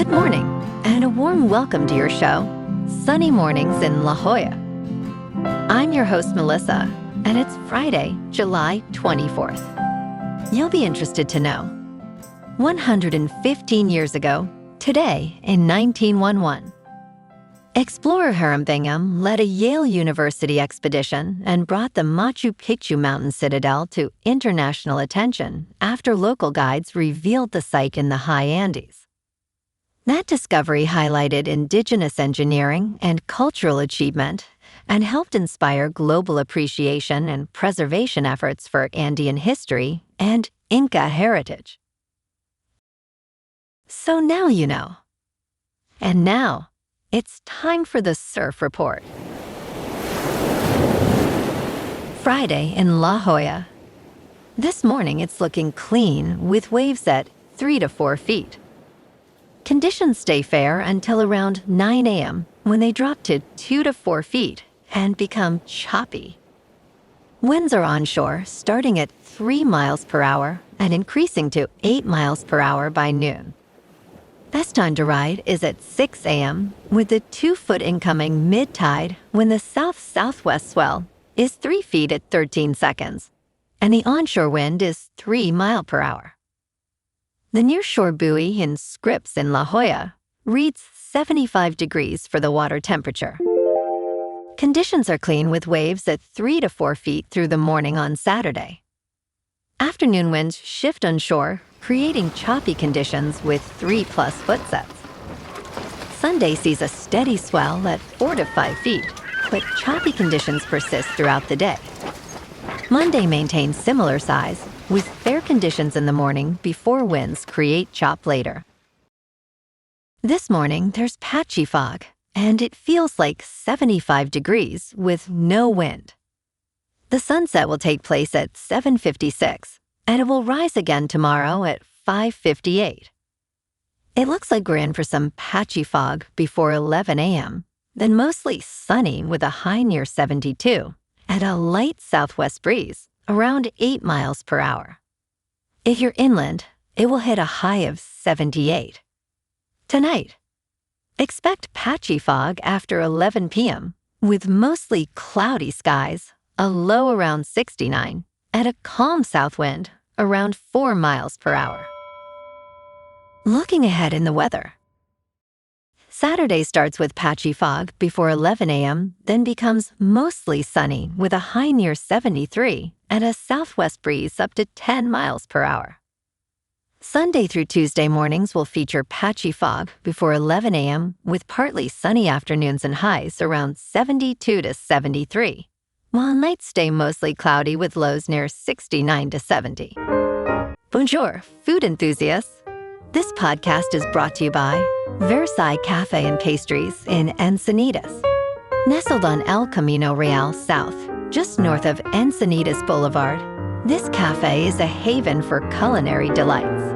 Good morning, and a warm welcome to your show, Sunny Mornings in La Jolla. I'm your host, Melissa, and it's Friday, July 24th. You'll be interested to know, 115 years ago, today in 1911, explorer Hiram Bingham led a Yale University expedition and brought the Machu Picchu mountain citadel to international attention after local guides revealed the site in the high Andes. That discovery highlighted indigenous engineering and cultural achievement and helped inspire global appreciation and preservation efforts for Andean history and Inca heritage. So now you know. And now, it's time for the Surf Report. Friday in La Jolla. This morning it's looking clean with waves at 3 to 4 feet. Conditions stay fair until around 9 a.m. when they drop to 2 to 4 feet and become choppy. Winds are onshore starting at 3 miles per hour and increasing to 8 miles per hour by noon. Best time to ride is at 6 a.m. with the 2-foot incoming mid-tide when the south-southwest swell is 3 feet at 13 seconds and the onshore wind is 3 miles per hour. The nearshore buoy in Scripps in La Jolla reads 75 degrees for the water temperature. Conditions are clean with waves at 3 to 4 feet through the morning on Saturday. Afternoon winds shift onshore, creating choppy conditions with 3+ foot sets. Sunday sees a steady swell at 4 to 5 feet, but choppy conditions persist throughout the day. Monday maintains similar size, with fair conditions in the morning before winds create chop later. This morning, there's patchy fog, and it feels like 75 degrees with no wind. The sunset will take place at 7:56, and it will rise again tomorrow at 5:58. It looks like we're in for some patchy fog before 11 a.m., then mostly sunny with a high near 72 and a light southwest breeze around 8 miles per hour. If you're inland, it will hit a high of 78. Tonight, expect patchy fog after 11 p.m. with mostly cloudy skies, a low around 69, and a calm south wind around 4 miles per hour. Looking ahead in the weather. Saturday starts with patchy fog before 11 a.m., then becomes mostly sunny with a high near 73 and a southwest breeze up to 10 miles per hour. Sunday through Tuesday mornings will feature patchy fog before 11 a.m. with partly sunny afternoons and highs around 72 to 73, while nights stay mostly cloudy with lows near 69 to 70. Bonjour, food enthusiasts. This podcast is brought to you by Versailles Cafe and Pastries in Encinitas. Nestled on El Camino Real South, just north of Encinitas Boulevard, this cafe is a haven for culinary delights.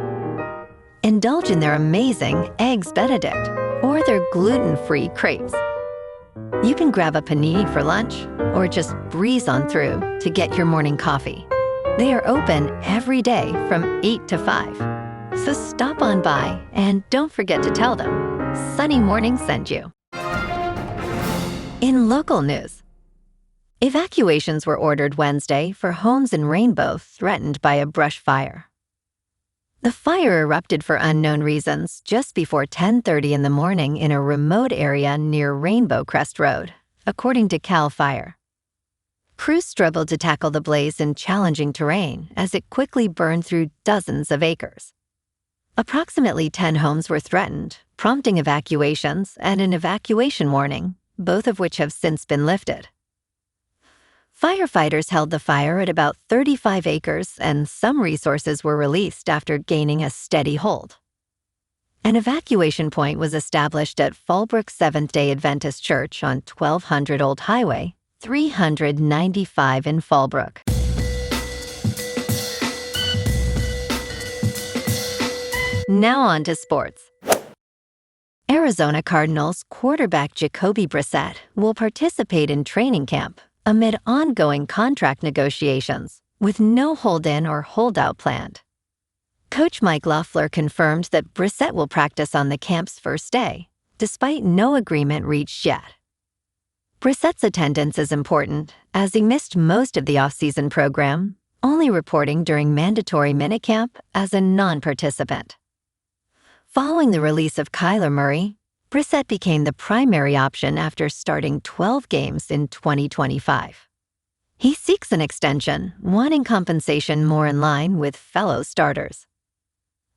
Indulge in their amazing Eggs Benedict or their gluten-free crepes. You can grab a panini for lunch or just breeze on through to get your morning coffee. They are open every day from 8 to 5. So stop on by and don't forget to tell them Sunny Morning sent you. In local news, evacuations were ordered Wednesday for homes in Rainbow threatened by a brush fire. The fire erupted for unknown reasons just before 10:30 in the morning in a remote area near Rainbow Crest Road, according to CAL FIRE. Crews struggled to tackle the blaze in challenging terrain as it quickly burned through dozens of acres. Approximately 10 homes were threatened, prompting evacuations and an evacuation warning, both of which have since been lifted. Firefighters held the fire at about 35 acres, and some resources were released after gaining a steady hold. An evacuation point was established at Fallbrook Seventh-day Adventist Church on 1200 Old Highway, 395 in Fallbrook. Now on to sports. Arizona Cardinals quarterback Jacoby Brissett will participate in training camp amid ongoing contract negotiations with no hold-in or holdout planned. Coach Mike Loeffler confirmed that Brissett will practice on the camp's first day, despite no agreement reached yet. Brissett's attendance is important, as he missed most of the off-season program, only reporting during mandatory minicamp as a non-participant. Following the release of Kyler Murray, Brissett became the primary option after starting 12 games in 2025. He seeks an extension, wanting compensation more in line with fellow starters.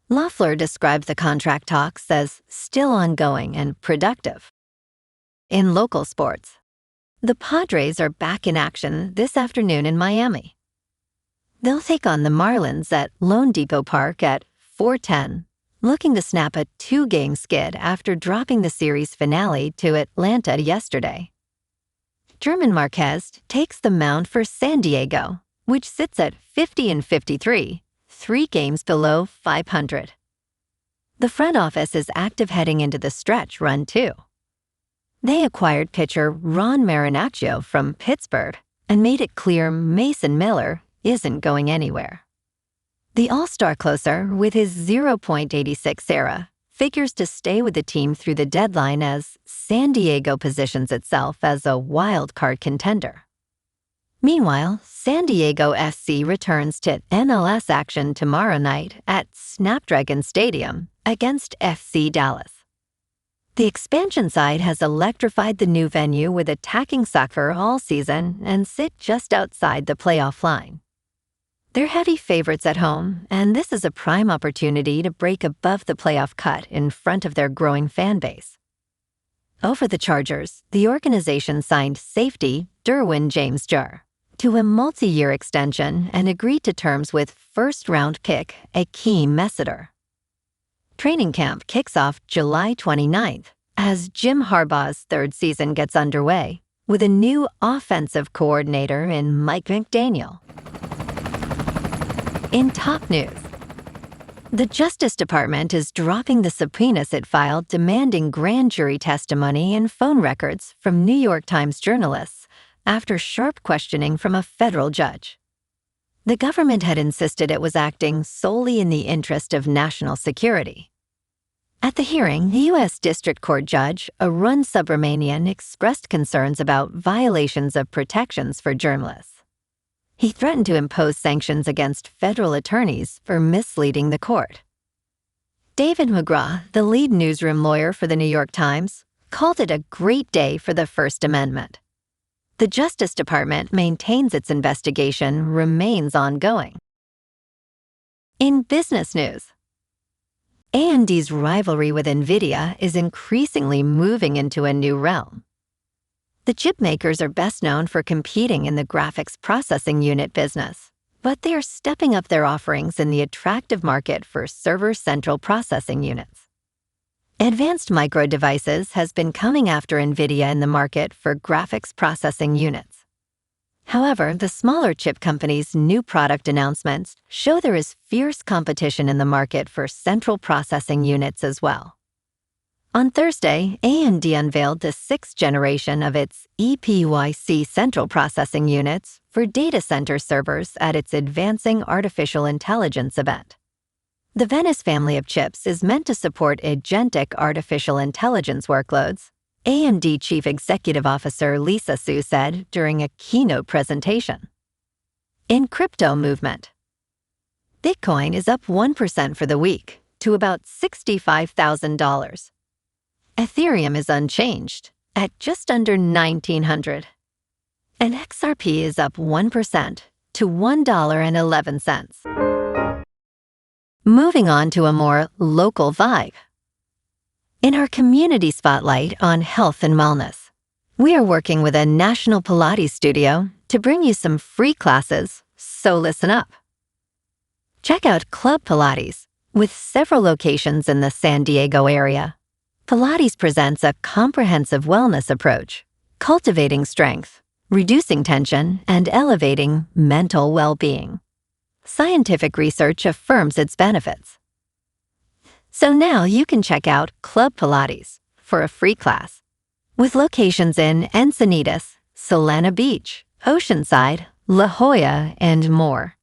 Loeffler described the contract talks as still ongoing and productive. In local sports, the Padres are back in action this afternoon in Miami. They'll take on the Marlins at Lone Depot Park at 4:10, looking to snap a 2-game skid after dropping the series finale to Atlanta yesterday. German Marquez takes the mound for San Diego, which sits at 50-53, 3 games below 500. The front office is active heading into the stretch run, too. They acquired pitcher Ron Marinaccio from Pittsburgh and made it clear Mason Miller isn't going anywhere. The All-Star closer, with his 0.86 ERA, figures to stay with the team through the deadline as San Diego positions itself as a wild card contender. Meanwhile, San Diego FC returns to MLS action tomorrow night at Snapdragon Stadium against FC Dallas. The expansion side has electrified the new venue with attacking soccer all season and sit just outside the playoff line. They're heavy favorites at home, and this is a prime opportunity to break above the playoff cut in front of their growing fan base. Over the Chargers, the organization signed safety Derwin James Jr. to a multi-year extension and agreed to terms with first-round pick Akeem Messeter. Training camp kicks off July 29th as Jim Harbaugh's third season gets underway with a new offensive coordinator in Mike McDaniel. In top news, the Justice Department is dropping the subpoenas it filed demanding grand jury testimony and phone records from New York Times journalists after sharp questioning from a federal judge. The government had insisted it was acting solely in the interest of national security. At the hearing, the U.S. District Court Judge Arun Subramanian expressed concerns about violations of protections for journalists. He threatened to impose sanctions against federal attorneys for misleading the court. David McGraw, the lead newsroom lawyer for the New York Times, called it a great day for the First Amendment. The Justice Department maintains its investigation remains ongoing. In business news, AMD's rivalry with Nvidia is increasingly moving into a new realm. The chip makers are best known for competing in the graphics processing unit business, but they are stepping up their offerings in the attractive market for server central processing units. Advanced Micro Devices has been coming after Nvidia in the market for graphics processing units. However, the smaller chip companies' new product announcements show there is fierce competition in the market for central processing units as well. On Thursday, AMD unveiled the 6th generation of its EPYC central processing units for data center servers at its Advancing Artificial Intelligence event. The Venice family of chips is meant to support agentic artificial intelligence workloads, AMD Chief Executive Officer Lisa Su said during a keynote presentation. In crypto movement, Bitcoin is up 1% for the week to about $65,000. Ethereum is unchanged at just under $1,900. And XRP is up 1% to $1.11. Moving on to a more local vibe. In our community spotlight on health and wellness, we are working with a national Pilates studio to bring you some free classes, so listen up. Check out Club Pilates, with several locations in the San Diego area. Pilates presents a comprehensive wellness approach, cultivating strength, reducing tension, and elevating mental well-being. Scientific research affirms its benefits. So now you can check out Club Pilates for a free class, with locations in Encinitas, Solana Beach, Oceanside, La Jolla, and more.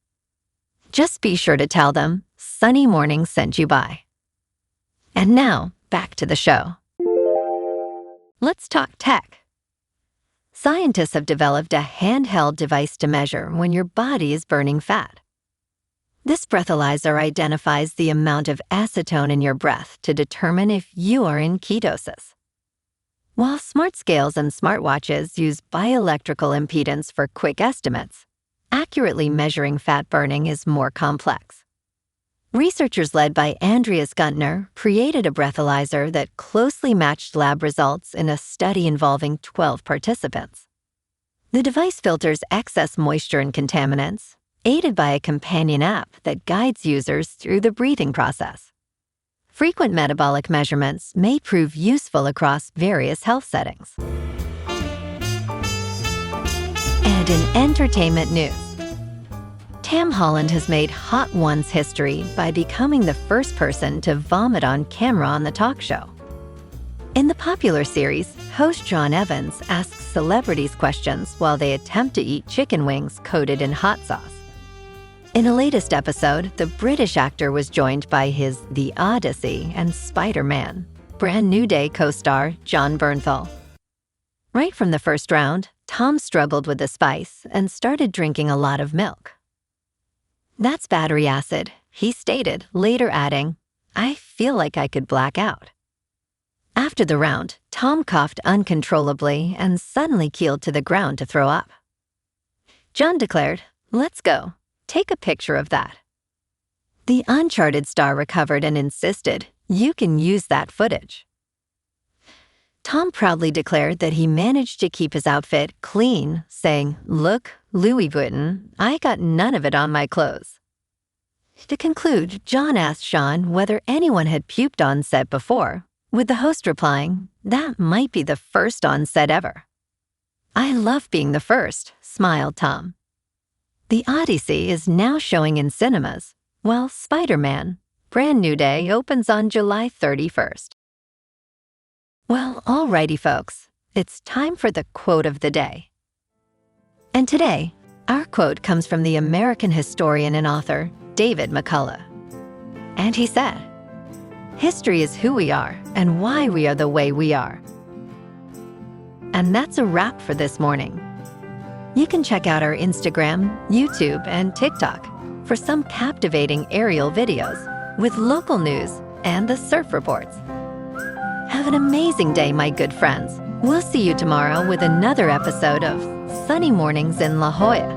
Just be sure to tell them sunny morning sent you by. And now, back to the show. Let's talk tech. Scientists have developed a handheld device to measure when your body is burning fat. This breathalyzer identifies the amount of acetone in your breath to determine if you are in ketosis. While smart scales and smartwatches use bioelectrical impedance for quick estimates, accurately measuring fat burning is more complex. Researchers led by Andreas Guntner created a breathalyzer that closely matched lab results in a study involving 12 participants. The device filters excess moisture and contaminants, aided by a companion app that guides users through the breathing process. Frequent metabolic measurements may prove useful across various health settings. And in entertainment news, Tam Holland has made Hot Ones history by becoming the first person to vomit on camera on the talk show. In the popular series, host John Evans asks celebrities questions while they attempt to eat chicken wings coated in hot sauce. In a latest episode, the British actor was joined by his The Odyssey and Spider-Man, Brand New Day co-star Jon Bernthal. Right from the first round, Tom struggled with the spice and started drinking a lot of milk. "That's battery acid," he stated, later adding, "I feel like I could black out." After the round, Tom coughed uncontrollably and suddenly keeled to the ground to throw up. John declared, "Let's go. Take a picture of that." The Uncharted star recovered and insisted, "You can use that footage." Tom proudly declared that he managed to keep his outfit clean, saying, "Look, Louis Vuitton, I got none of it on my clothes." To conclude, John asked Sean whether anyone had puked on set before, with the host replying, "That might be the first on set ever." "I love being the first," smiled Tom. The Odyssey is now showing in cinemas, while Spider-Man, Brand New Day, opens on July 31st. Well, alrighty folks, it's time for the quote of the day. And today, our quote comes from the American historian and author, David McCullough. And he said, "History is who we are and why we are the way we are." And that's a wrap for this morning. You can check out our Instagram, YouTube, and TikTok for some captivating aerial videos with local news and the surf reports. Have an amazing day, my good friends. We'll see you tomorrow with another episode of Sunny Mornings in La Jolla.